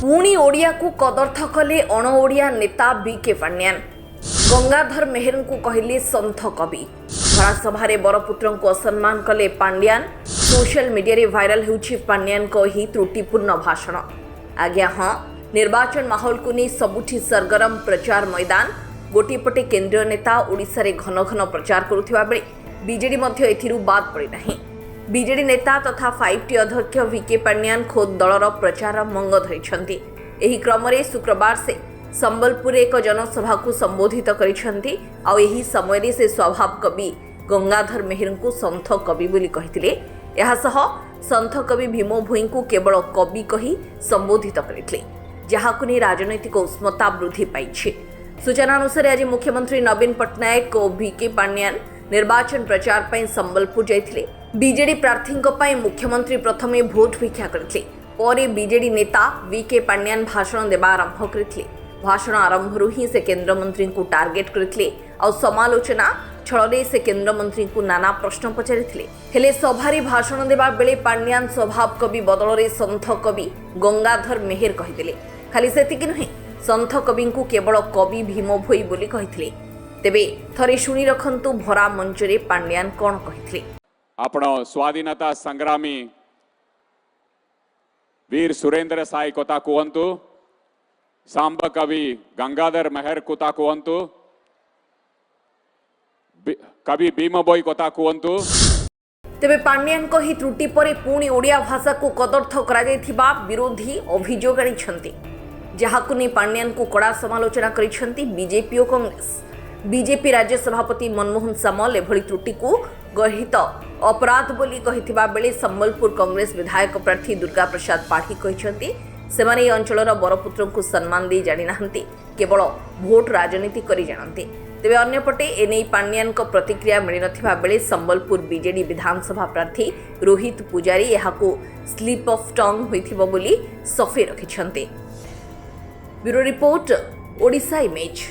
पुणी ओडिया को कदर्थ कले अण ओडिया नेता बीके पांड्यान। गंगाधर मेहर को कहले संथ कवि। धरासभा बरपुत्र को असम्मान कले पांड्यान। सोशल मीडिया रे भाइराल होउछि पांड्यान को ही त्रुटिपूर्ण भाषण। आज्ञा हाँ, निर्वाचन माहौल को नहीं सबुठी सरगरम प्रचार मैदान। गोटेपटे केंद्रीय नेता ओडिशा रे घन घन प्रचार करुथिबा बेले बीजेडी मध्य एथिरु बाद पड़ी नाही। बीजेडी नेता तथा 5T अध्यक्ष वीके पांड्यान खोद दलर प्रचार मंग धरिछंती। एही क्रम रे शुक्रवार से संबलपुर एक जनसभा को संबोधित करिछंती। आ एही समय रे से स्वभाव कवि गंगाधर मेहर को संथ कवि बोली कहिथिले। एहा सह संथ कवि भीम भोई को केवल कवि कही संबोधित करथिले, जहाकु नै राजनैतिक उष्मता वृद्धि पाइछि। सूचना अनुसार आज मुख्यमंत्री नवीन पट्टनायक और वीके पांड्यान निर्वाचन प्रचार पर संबलपुर जाइथिले। बीजेडी प्रार्थी मुख्यमंत्री प्रथमे भोट भिक्षा करथिले। परे बीजेडी नेता वीके पांड्यान भाषण देवा आरंभ करथिले। भाषण आरंभरू ही से केंद्र मंत्री को टार्गेट करथिले और समालोचना छଳରେ से केंद्र मंत्री को नाना प्रश्न पचारिथिले। हेले सभारे भाषण देवा बेले पांड्यान स्वभाव कवि बदल संथ कवि गंगाधर मेहर कहिदेले। खाली सेतिक नुहे, संथ कवि को केवल कवि भीम भोई बोली कहिथिले। तेबे थरे शुणी रखंतु भरा मंचरे पांड्यान कौन कहिथिले। आपण स्वाधीनता संग्रामी वीर सुरेंद्र साई कोता कहतु, सांब कवि गंगाधर मेहर कोता कहतु, कवि भीम भोई कोता कहतु। तेबे पांड्यान को ही त्रुटि परे पुणी ओडिया भाषा को कदर्थ करा जायथिबा विरोधी अभियोग आनिछंती, जहाकु नै पांड्यान को कड़ा समालोचना करिछंती बीजेपी और कांग्रेस। बीजेपी राज्य सभापति मनमोहन सामल एभली त्रुटि को गहित अपराध बोली कहिथिबा बेले संबलपुर कांग्रेस विधायक प्रार्थी दुर्गा प्रसाद पाठी कहिछंती सेमाने अंचलर बरपुत्र को सम्मान दे जानि नाहंती, केवल भोट राजनीति करी जानंती। तेबे अन्यपटे एने पांड्यान को प्रतिक्रिया मिली नथिबा बेले संबलपुर बीजेडी विधानसभा प्रार्थी रोहित पुजारी एहाको स्लिप ऑफ टंग होइथिबो बोली सफे रखिछंती। Bureau report, Odisha image.